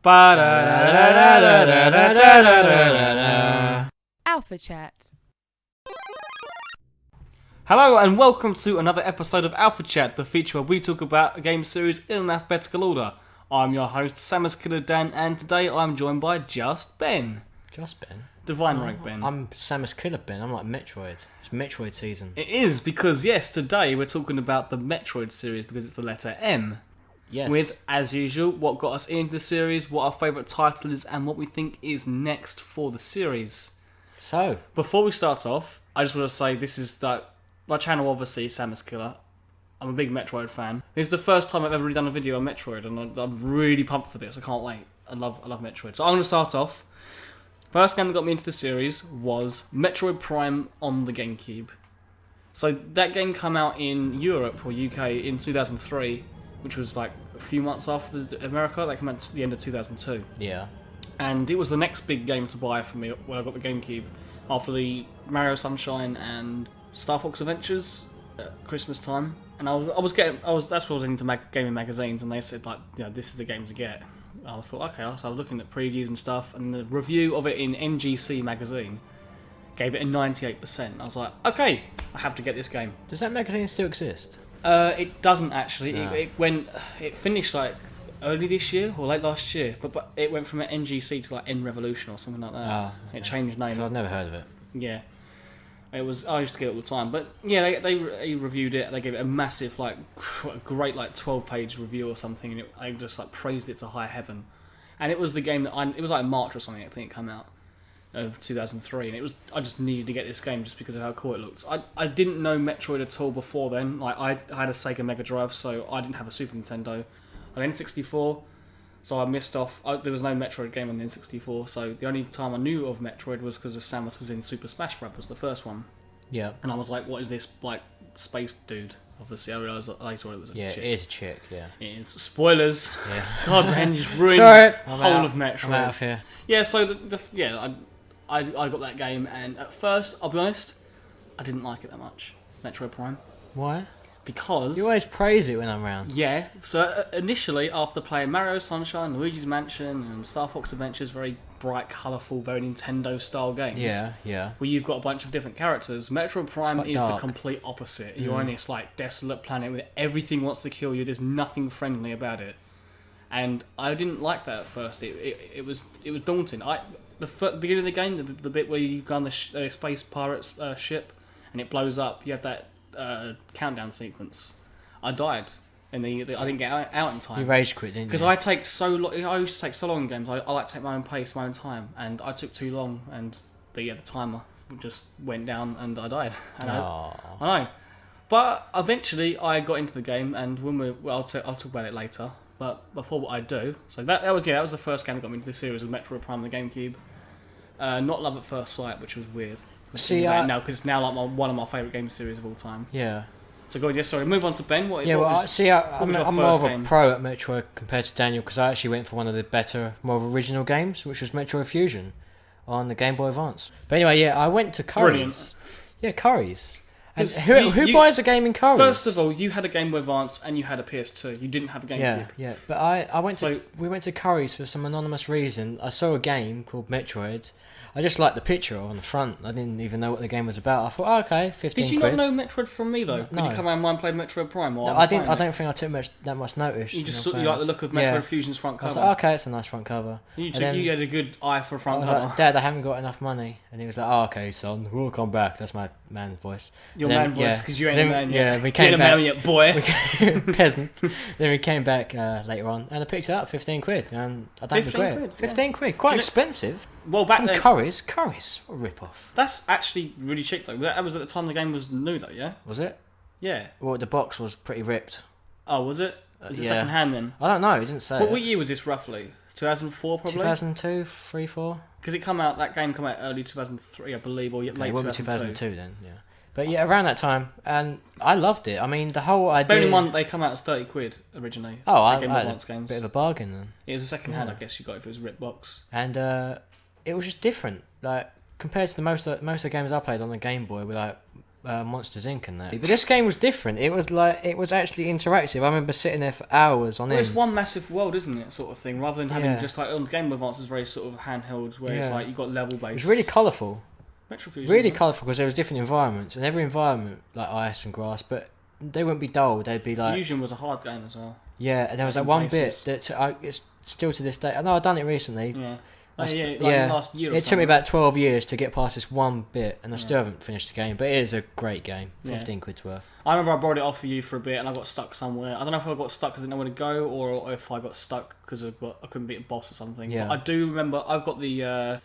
Alpha Chat. Hello and welcome to another episode of Alpha Chat, the feature where we talk about a game series in an alphabetical order. I'm your host, Samus Killer Dan, and today I'm joined by Just Ben. Just Ben? Divine Rank Ben. I'm Samus Killer Ben. I'm like Metroid. It's Metroid season. It is, because yes, today we're talking about the Metroid series because it's the letter M. Yes. With, as usual, what got us into the series, what our favourite title is, and what we think is next for the series. So, Before we start off, I just want to say this is my channel, obviously, Samus Killer. I'm a big Metroid fan. This is the first time I've ever really done a video on Metroid, and I'm really pumped for this. I can't wait. I love Metroid. So I'm going to start off. First game that got me into the series was Metroid Prime on the GameCube. So that game came out in Europe or UK in 2003, which was like a few months after America. That came out at the end of 2002. yeah. And it was the next big game to buy for me when I got the GameCube, after the Mario Sunshine and Star Fox Adventures at Christmas time. And that's what I was into gaming magazines, and they said this is the game to get. I thought, okay, so I was looking at previews and stuff, and the review of it in NGC magazine gave it a 98%. I was like, okay, I have to get this game. Does that magazine still exist? It doesn't actually. No. It finished like early this year or late last year, but it went from an NGC to like N Revolution or something like that. Ah, okay. It changed name. 'Cause I've never heard of it. Yeah, I used to get it all the time, but yeah, they reviewed it. They gave it a massive, great 12-page review or something, and I just praised it to high heaven. And it was the game that it was like March or something, I think it came out of 2003, and I just needed to get this game just because of how cool it looked. I didn't know Metroid at all before then. I had a Sega Mega Drive, so I didn't have a Super Nintendo. I had an N64. So I missed off. There was no Metroid game on the N64, so the only time I knew of Metroid was because of Samus was in Super Smash Bros., the first one. Yeah. And I was like, what is this, space dude? Obviously, I realised later it was a chick. It is a chick, yeah. It is. Spoilers. Yeah. God, man, just ruined Sorry, the whole of Metroid. I'm out of here. Yeah, so, I got that game, and at first, I'll be honest, I didn't like it that much, Metroid Prime. Why? Because... You always praise it when I'm around. Yeah, so initially, after playing Mario Sunshine, Luigi's Mansion, and Star Fox Adventures, very bright, colourful, very Nintendo-style games. Yeah. Where you've got a bunch of different characters. Metroid Prime is dark. the complete opposite. You're on this desolate planet where everything wants to kill you. There's nothing friendly about it, and I didn't like that at first. It was daunting. The beginning of the game, the bit where you go on the space pirate's ship, and it blows up. You have that countdown sequence. I died, and I didn't get out in time. You rage quit, didn't you? Because I take so long. I used to take so long in games. I like to take my own pace, my own time, and I took too long, and the timer just went down, and I died. I know. But eventually, I got into the game, and I'll talk about it later. But before what I do, so that was the first game that got me into the series, was Metroid Prime on the GameCube. Not Love at First Sight, which was weird. See, now because it's now one of my favourite game series of all time. Yeah. So go on, sorry, move on to Ben. I'm more of a game? pro at Metroid compared to Daniel, because I actually went for one of the better, more original games, which was Metroid Fusion on the Game Boy Advance. But anyway, yeah, I went to Curry's. Brilliant. Yeah, Curry's. And 'Cause who buys a game in Curry's? First of all, you had a Game Boy Advance and you had a PS2. You didn't have a GameCube. Yeah. But we went to Curry's for some anonymous reason. I saw a game called Metroid. I just liked the picture on the front. I didn't even know what the game was about. I thought, oh, okay, 15 Did you quid. not know Metroid from me though? No. Did you come around and play Metroid Prime? No, I didn't. I don't think I took that much notice. You just you like the look of Metroid Fusion's front I was cover. like, okay, it's a nice front cover. You had a good eye for I front was cover. like, Dad, I haven't got enough money. And he was like, oh, okay, son, we'll come back. That's my man's voice. Your man voice, because you ain't a man yet. Yeah, we came you ain't back. a man yet, boy. Peasant. Then we came back later on, and I picked it up, 15 quid. And I don't 15 regret quid, it. 15 quid, quite expensive. Well, back From then, Curry's, what a rip-off. that's actually really cheap though. That was at the time the game was new though, yeah? Was it? Yeah. Well, the box was pretty ripped. Oh, was it? Was it yeah. second hand then? I don't know, he didn't say What year was this roughly? 2004 probably? 2002, 3, 4? Because that game came out early 2003 I believe, or late It would be 2002. 2002 then, yeah. But yeah, around that time, and I loved it. I mean, the whole idea... Bearing in mind they come out as 30 quid originally. Oh, I Game had Advance a games. bit of a bargain then. It was a second hand, I guess you got if it was a rip box. And it was just different. Like, compared to most of the games I played on the Game Boy, were like Monsters Inc. and that. But this game was different. It was actually interactive. I remember sitting there for hours on end. It's one massive world, isn't it, sort of thing, rather than having just like on Game Boy Advance is very sort of handheld, where it's like you've got level based. It was really colourful. Metrofusion. Really colourful because there was different environments, and every environment like ice and grass, but they wouldn't be dull. They'd be like. Fusion was a hard game as well. Yeah, and there was like one bit that it's still to this day. I know I've done it recently. Yeah. Last year. It took me about 12 years to get past this one bit, and I still haven't finished the game. But it is a great game. 15 quid's worth. I remember I brought it off for you for a bit, and I got stuck somewhere. I don't know if I got stuck because I didn't know where to go, or if I got stuck because I couldn't beat a boss or something. Yeah. But I do remember I've got the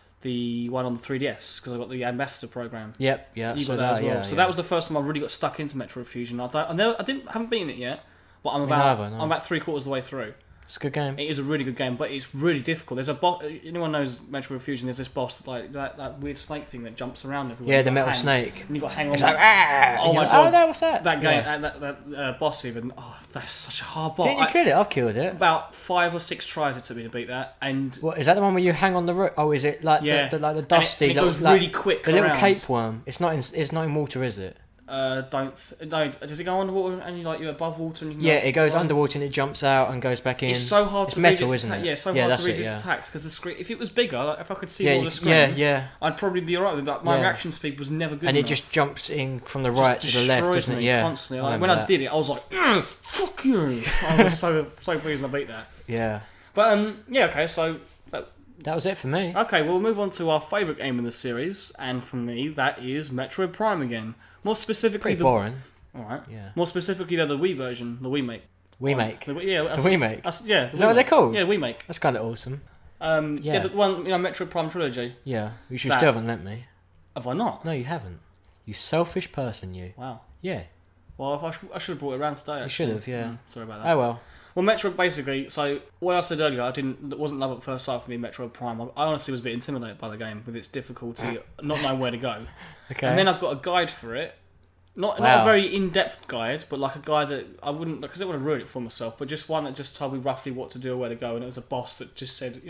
one on the 3DS because I got the Ambassador program. Yep, yeah. You got that as well. So that was the first time I really got stuck into Metroid Fusion. I haven't beaten it yet, but I'm about 3/4 of the way through. It's a good game. It is a really good game, but it's really difficult. There's a boss. Anyone knows Metroid Fusion? There's this boss that weird snake thing that jumps around everywhere. Yeah, the metal snake. And you got to hang on. It's like, oh my god! Oh no, what's that? That game, that boss even. Oh, that's such a hard boss. Didn't you kill it? I've killed it. About 5 or 6 tries it took me to beat that. And what is that? The one where you hang on the roof? Oh, is it like the dusty? And it goes really quick. The little cape worm. It's not in water, is it? No. Does it go underwater and you're above water? And it goes underwater and it jumps out and goes back in. It's so hard to metal, read isn't it? Yeah, so hard to read its attacks because the screen. If it was bigger, like if I could see all the screen, I'd probably be alright with it. But my reaction speed was never good. And enough. it just jumps in from the right to the left, doesn't it? Yeah, constantly. Like, when I did it, I was like, "Fuck you!" I was so pleased I beat that. Yeah. But okay. So that was it for me. Okay, we'll move on to our favourite game in the series, and for me, that is Metroid Prime again. More specifically, pretty boring. Alright. Yeah. More specifically, though, the Wii version, the Wii Make. Wii Make. The Wii Make. Is that what they're called? Yeah, Wii Make. That's kind of awesome. The one, Metroid Prime trilogy. Yeah, you still haven't let me. Have I not? No, you haven't. You selfish person, you. Wow. Yeah. Well, I should have brought it around today. Actually. You should have, yeah. Sorry about that. Oh well. Well, Metroid basically. So what I said earlier, it wasn't love at first sight for me. Metroid Prime. I honestly was a bit intimidated by the game with its difficulty, not knowing where to go. Okay. And then I've got a guide for it. Not a very in-depth guide, but like a guide that I wouldn't, because I wouldn't ruin it for myself, but just one that just told me roughly what to do or where to go, and it was a boss that just said,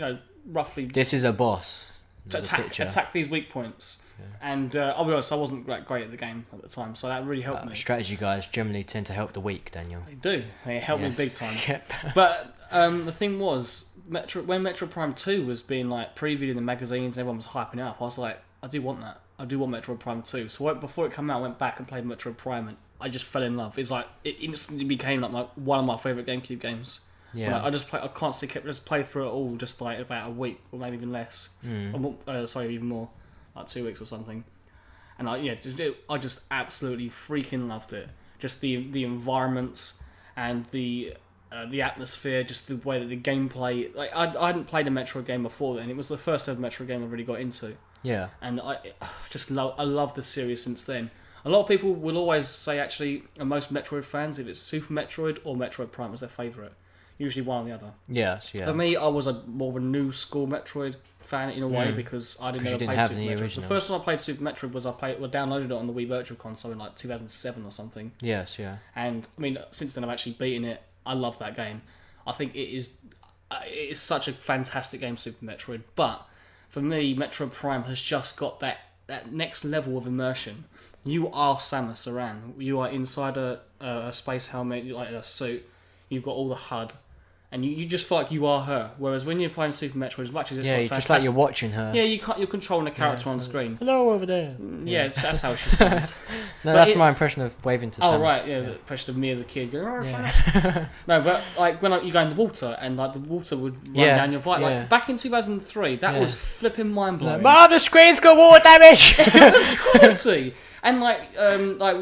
roughly. This is a boss. To attack these weak points. Yeah. And I'll be honest, I wasn't great at the game at the time, so that really helped me. Strategy guys generally tend to help the weak, Daniel. They do. They help me big time. Yep. But the thing was, when Metro Prime 2 was being like previewed in the magazines, and everyone was hyping it up, I was like, I do want that. I do want Metroid Prime 2. So before it came out, I went back and played Metroid Prime, and I just fell in love. It's like it instantly became like one of my favourite GameCube games. Yeah, I constantly just play through it all just like about a week or maybe even less. Even more, like 2 weeks or something. And I just absolutely freaking loved it. Just the environments and the atmosphere, just the way that the gameplay. Like I hadn't played a Metroid game before then. It was the first ever Metroid game I really got into. Yeah, and I love the series since then. A lot of people will always say, actually, most Metroid fans, if it's Super Metroid or Metroid Prime, is their favourite. Usually one or the other. Yes, yeah. For me, I was more of a new school Metroid fan in a way because I didn't play Super Metroid. Original. The first time I played Super Metroid was I downloaded it on the Wii Virtual Console in like 2007 or something. Yes, yeah. And I mean, since then I've actually beaten it. I love that game. I think it is such a fantastic game, Super Metroid. But for me, Metroid Prime has just got that next level of immersion. You are Samus Aran. You are inside a space helmet, like a suit. You've got all the HUD. And you just feel like you are her. Whereas when you're playing Super Metroid, as much as it's just like you're watching her. Yeah, you're controlling a character on the screen. Hello over there. Yeah, that's how she sounds. That's my impression of waving to Samus. Oh right, yeah, the impression of me as a kid going. No, but like when you go in the water and like the water would run down your vibe. Like back in 2003, that was flipping mind blowing. Mom, the screen's got water damage. It was quality. And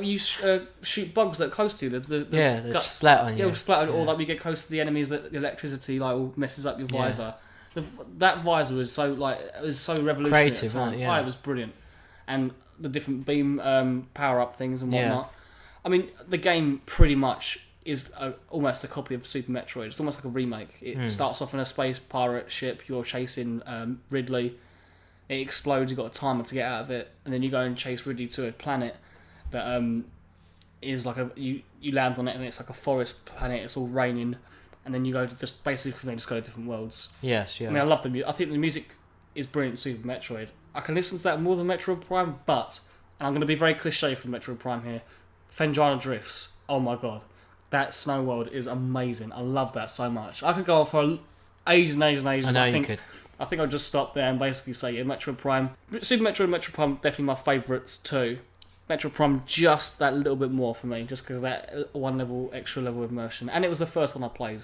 you shoot bugs that are close to you. The guts splat on you. Yeah, splat on or like you get close to the enemies that the electricity all messes up your visor. That visor was so revolutionary. Creative, at the time. Yeah. It was brilliant. And the different beam power up things and whatnot. Yeah. I mean, the game pretty much is almost a copy of Super Metroid. It's almost like a remake. It starts off in a space pirate ship. You're chasing Ridley. It explodes, you've got a timer to get out of it, and then you go and chase Ridley to a planet that is like you land on it and it's like a forest planet, it's all raining, and then you go to just go to different worlds. Yes, yeah. I mean, I think the music is brilliant in Super Metroid. I can listen to that more than Metroid Prime, but and I'm going to be very cliche for Metroid Prime here, Fenjana Drifts. Oh my god. That snow world is amazing. I love that so much. I could go on for ages and ages and ages. I know you could. I think I'll just stop there and basically say, yeah, Metroid Prime. Super Metroid and Metroid Prime definitely my favourites too. Metroid Prime just that little bit more for me, just because of that extra level of immersion. And it was the first one I played.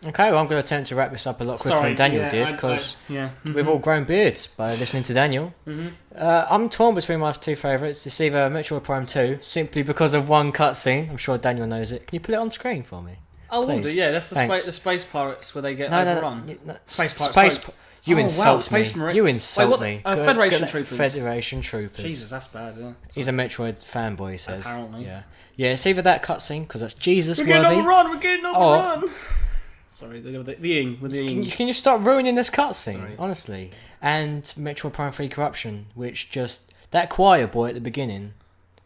Okay, well, I'm going to attempt to wrap this up a lot quicker than Daniel did, because we've all grown beards by listening to Daniel. I'm torn between my two favourites. It's either Metroid Prime 2, simply because of one cutscene. I'm sure Daniel knows it. Can you put it on screen for me? I will do, yeah. That's the space pirates where they get overrun. Space pirates. You insult me. Marine. You insult me. Federation Troopers. Federation Troopers. Jesus, that's bad, yeah. He's a Metroid fanboy, he says. Apparently. Yeah, it's either that cutscene, because that's Jesus worthy. We're getting on the run! Sorry, the ing. Can you stop ruining this cutscene? Honestly. And Metroid Prime 3 Corruption, which just... That choir boy at the beginning...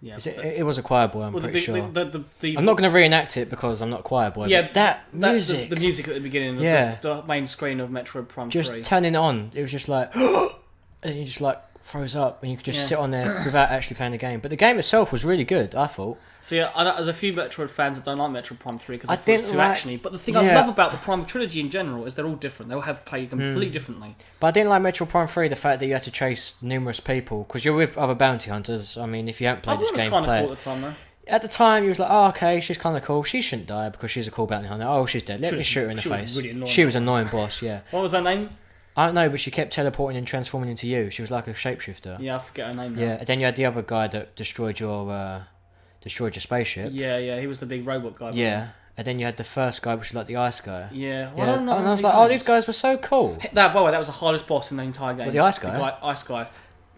Yeah, it was a choir boy, I'm pretty sure. I'm not going to reenact it because I'm not a choir boy, but that music... The music at the beginning of the main screen of Metroid Prime 3. Just turning it on, it was just like... and you just like froze up and you could just sit on there without actually playing the game. But the game itself was really good, I thought. See, there's a few Metroid fans that don't like Metroid Prime 3 because they thought it's too actiony. But the thing I love about the Prime trilogy in general is they're all different. They all have played completely differently. But I didn't like Metroid Prime 3, the fact that you had to chase numerous people, because you're with other bounty hunters. I mean, if you haven't played this game, kind of cool at the time, though. At the time, you was like, oh, okay, she's kind of cool. She shouldn't die because she's a cool bounty hunter. Oh, she's dead. Let me shoot her in the face. She was annoying boss, yeah. What was her name? I don't know, but she kept teleporting and transforming into you. She was like a shapeshifter. Yeah, I forget her name now. Yeah, and then you had the other guy that destroyed your spaceship. Yeah, he was the big robot guy. Yeah, and then you had the first guy, which was like the ice guy. Yeah, well, I don't know. And I was like, oh, these guys were so cool. By the way, that was the hardest boss in the entire game. What, the ice guy? The ice guy.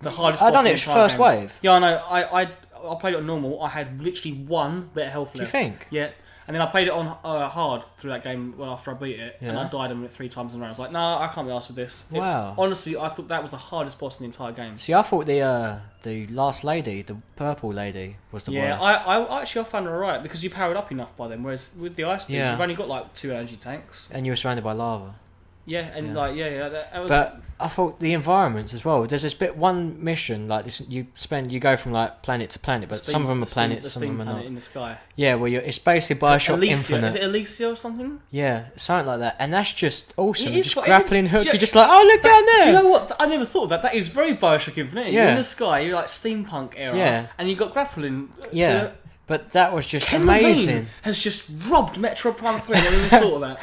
The hardest boss in the entire game. I done it first wave. Yeah, I know. I played it on normal. I had literally one bit of health left. Do you think? Yeah. And then I played it on hard through that game after I beat it, and I died on it 3 times in a row. I was like, no, I can't be arsed with this. Wow. Honestly, I thought that was the hardest boss in the entire game. See, I thought the last lady, the purple lady, was the worst. Yeah, I found her alright, because you powered up enough by then, whereas with the ice dudes, you've only got like 2 energy tanks. And you were surrounded by lava. Yeah, and that was... But I thought the environments as well. There's this one mission like this. You go from like planet to planet, but some of them are planets, some of them are not. In the sky. Yeah, well, it's basically Bioshock Infinite. Is it Elysia or something? Yeah, something like that, and that's just awesome. Just grappling hook. You're just like, oh, look down there. Do you know what? I never thought of that. That is very Bioshock Infinite. You're in the sky. You're like steampunk era, and you got grappling. Yeah. But that was just amazing. Levine has just robbed Metro Prime 3. I never even thought of that.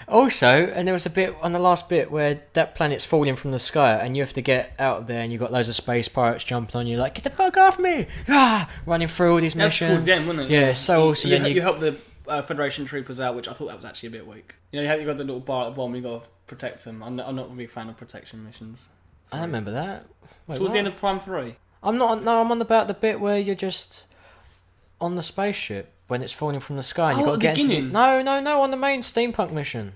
Also, and there was a bit on the last bit where that planet's falling from the sky, and you have to get out of there, and you got loads of space pirates jumping on you, like, get the fuck off me! Ah! Running through all these missions. That's towards the end, wasn't it? Yeah, so awesome. You helped the Federation troopers out, which I thought that was actually a bit weak. You know, you got the little bar at the bottom, you got to protect them. I'm not a big fan of protection missions. I don't remember that. Wait, towards the end of Prime 3. I'm on about the bit where you're just on the spaceship when it's falling from the sky. And you got to get into No, on the main steampunk mission.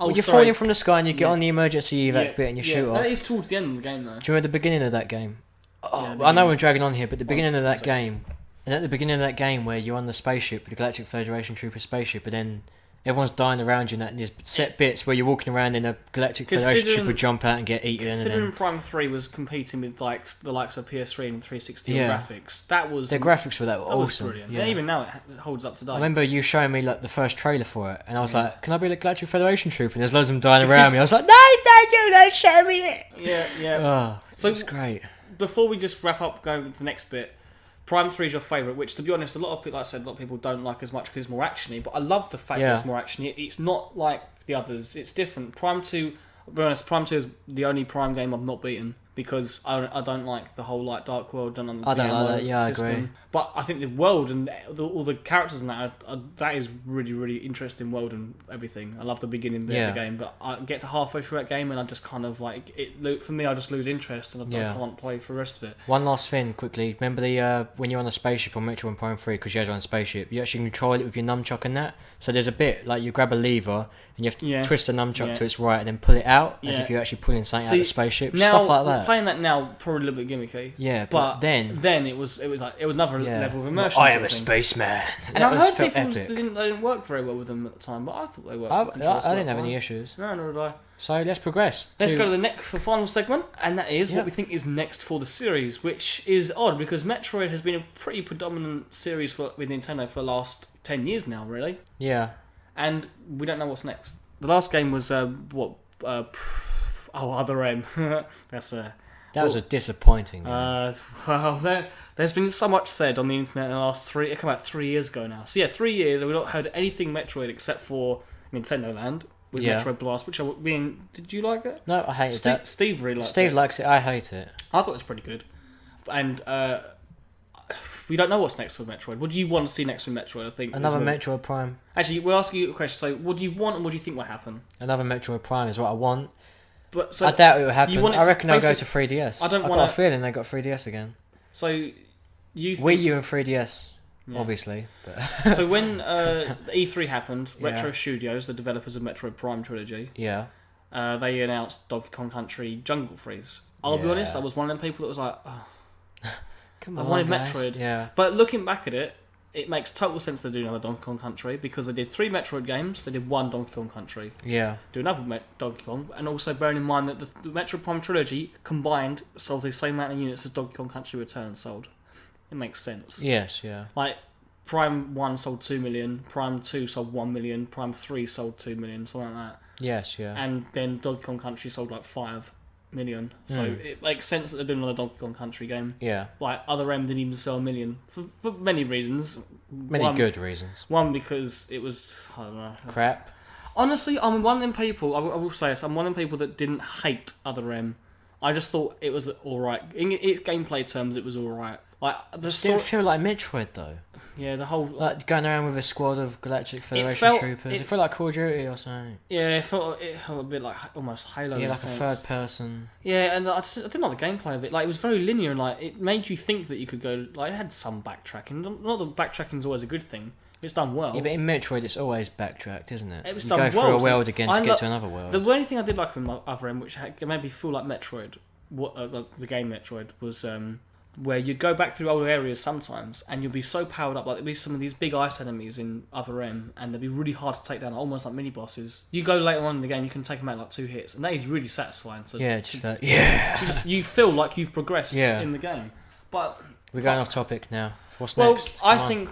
Oh, you're falling from the sky and you get on the emergency evac bit and you shoot off. That is towards the end of the game, though. Do you remember the beginning of that game? I know we're dragging on here, but the beginning of that game, and at the beginning of that game where you're on the spaceship, the Galactic Federation Trooper spaceship, but then everyone's dying around you, and there's set bits where you're walking around in a Galactic Federation Trooper jump out and get eaten. Considering Prime 3 was competing with like the likes of PS3 and 360 graphics, that was... The graphics for that were awesome. Was brilliant. Yeah, even now it holds up today. I remember you showing me like the first trailer for it, and I was like, can I be the Galactic Federation Trooper? And there's loads of them dying around me. I was like, no, thank you, don't show me it! Yeah. So it's great. Before we just wrap up, go with the next bit, Prime 3 is your favourite, which, to be honest, a lot of people, like I said, a lot of people don't like as much because it's more actiony, but I love the fact that it's more actiony. It's not like the others. It's different. Prime 2, I'll be honest, Prime 2 is the only Prime game I've not beaten because I don't like the whole like Dark World and I don't like that. Yeah, system. I agree. But I think the world and all the characters in that that is really, really interesting world and everything. I love the beginning bit of the game, but I get to halfway through that game and I just kind of like for me, I just lose interest and I can't play for the rest of it. One last thing, quickly. Remember the when you're on a spaceship on Metroid Prime 3, because you guys are on a spaceship, you actually control it with your nunchuck and that. So there's a bit like you grab a lever and you have to twist the nunchuck to its right and then pull it out as if you're actually pulling something out of the spaceship. Stuff like that. that. Playing that now probably a little bit gimmicky. Yeah, but then it was another level of immersion. I am sort a of thing. spaceman. And I heard felt people epic. they didn't work very well with them at the time, but I thought they worked. I didn't have any issues. No, nor did I. So let's progress. Let's go to the final segment, and that is Yep. what we think is next for the series, which is odd because Metroid has been a pretty predominant series with Nintendo for the last 10 years now, really. Yeah. And we don't know what's next. The last game was Other M. That was a disappointing game. Well, there's been so much said on the internet in the last it came out 3 years ago now. So yeah, 3 years, and we've not heard anything Metroid except for Nintendo Land with Metroid Blast, which did you like it? No, I hated that. Steve really liked it. Steve likes it, I hate it. I thought it was pretty good. And we don't know what's next for Metroid. What do you want to see next for Metroid? I think Another Metroid Prime. Actually, we'll ask you a question. So, what do you want, and what do you think will happen? Another Metroid Prime is what I want. But so I doubt it will happen. I reckon they'll go to 3DS. I don't want got a feeling they got 3DS again. So you think, Wii U and 3DS, obviously. But so when E3 happened, Retro Studios, the developers of Metroid Prime trilogy, they announced Donkey Kong Country Jungle Freeze. I'll be honest, I was one of them people that was like, oh, come I on, wanted guys. Metroid. Yeah. But looking back at it, it makes total sense to do another Donkey Kong Country because they did 3 Metroid games, they did 1 Donkey Kong Country. Yeah. Do another Donkey Kong, and also bearing in mind that the Metroid Prime trilogy combined sold the same amount of units as Donkey Kong Country Returns sold. It makes sense. Yes, yeah. Like, Prime 1 sold 2 million, Prime 2 sold 1 million, Prime 3 sold 2 million, something like that. Yes, yeah. And then Donkey Kong Country sold like 5 million. So it makes sense that they're doing another Donkey Kong Country game. Yeah. Like, Other M didn't even sell 1 million for many reasons. Many good reasons. One, because it was, I don't know. Crap. Honestly, I'm one of them people, I will say this, I'm one of them people that didn't hate Other M. I just thought it was alright. In its gameplay terms, it was alright. Like, the story... Didn't feel like Metroid, though. Yeah, the whole... Like, going around with a squad of Galactic Federation troopers. It felt like Call of Duty or something. Yeah, it felt a bit like almost Halo. Yeah, in like a a sense. third person. Yeah, and I didn't like the gameplay of it. Like, it was very linear, and like it made you think that you could go. Like, it had some backtracking. Not that backtracking's always a good thing. It's done well. Yeah, but in Metroid, it's always backtracked, isn't it? It was you done go well. through a world again to get to another world. The only thing I did like with Other M, which made me feel like Metroid, the game Metroid, was where you'd go back through old areas sometimes, and you'd be so powered up. Like, there'd be some of these big ice enemies in Other M, and they'd be really hard to take down, almost like mini bosses. You go later on in the game, you can take them out in like 2 hits, and that is really satisfying. You feel like you've progressed in the game. But we're going off topic now. What's well, next? I think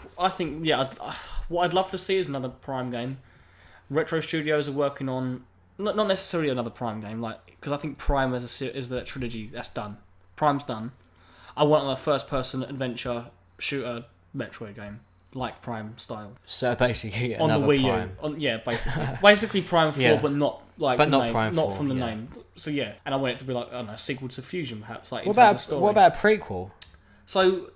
what I'd love to see is another Prime game. Retro Studios are working on not necessarily another Prime game, like, because I think Prime is the trilogy that's done. Prime's done. I want a first-person adventure shooter Metroid game, like Prime style. So basically, on the Wii Prime. U. Basically Prime 4, but not like but the not name, Prime not 4, from the name. So yeah, and I want it to be like, I don't know, a sequel to Fusion, perhaps. Like, what about a prequel? So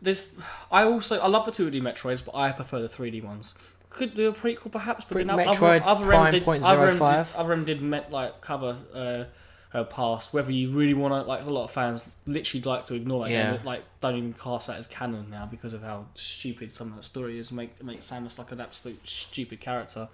I love the 2D Metroids, but I prefer the 3D ones. Could do a prequel, perhaps, but Metroid Prime .05. Other M did cover her past. Whether you really want to, like, a lot of fans literally like to ignore that game, like, don't even cast that as canon now because of how stupid some of the story is. Make Samus like an absolute stupid character.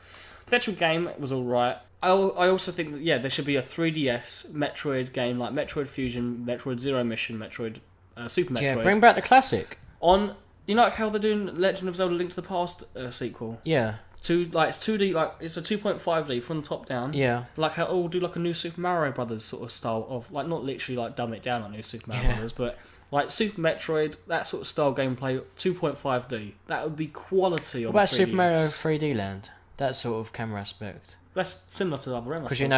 The actual game was all right. I also think that there should be a 3DS Metroid game like Metroid Fusion, Metroid Zero Mission, Metroid Super Metroid. Yeah, bring back the classic. On, you know, like how they're doing Legend of Zelda: Link to the Past sequel. Yeah. It's 2D, like, it's a 2.5D from the top down. Yeah. Like how do like a new Super Mario Brothers sort of style of, like, not literally like dumb it down on new Super Mario Brothers, but like Super Metroid, that sort of style gameplay, 2.5D. That would be quality on 3DS. What about Super Mario 3D Land? That sort of camera aspect. That's similar to Other M. Because but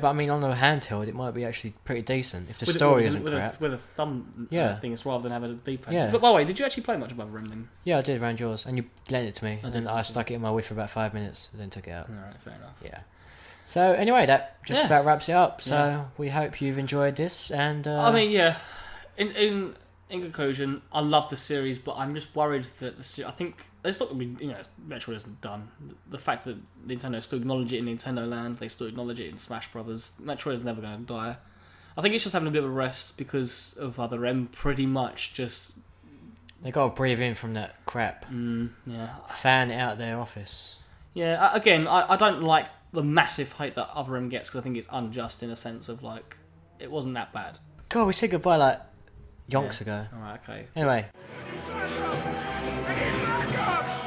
I mean, on the handheld, it might be actually pretty decent if the story isn't crap. With a thumb thing, rather than having a D-pad. Yeah. But by the way, did you actually play much of Other M then? Yeah, I did around yours, and you lent it to me, and then I stuck it in my Wii for about 5 minutes, and then took it out. Alright, fair enough. Yeah. So anyway, that just about wraps it up. So we hope you've enjoyed this, and I mean, in conclusion, I love the series, but I'm just worried that I think it's not going to be, Metroid isn't done. The fact that Nintendo still acknowledge it in Nintendo Land, they still acknowledge it in Smash Brothers. Metroid is never going to die. I think it's just having a bit of a rest because of Other M. Pretty much just they got to breathe in from that crap. Fan it out their office. Yeah. Again, I don't like the massive hate that Other M gets because I think it's unjust in a sense of, like, it wasn't that bad. God, we said goodbye like yonks ago. All right, okay. Anyway,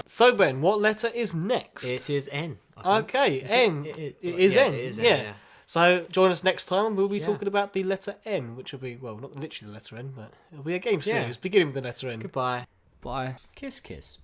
So Ben, what letter is next? it is N. I think. Okay, Is N. It It is yeah, N. It is N, yeah. So join us next time and we'll be Yeah. talking about the letter N, which will be, well, not literally the letter N, but it'll be a game Yeah. series beginning with the letter N. Goodbye. Bye. Kiss, kiss.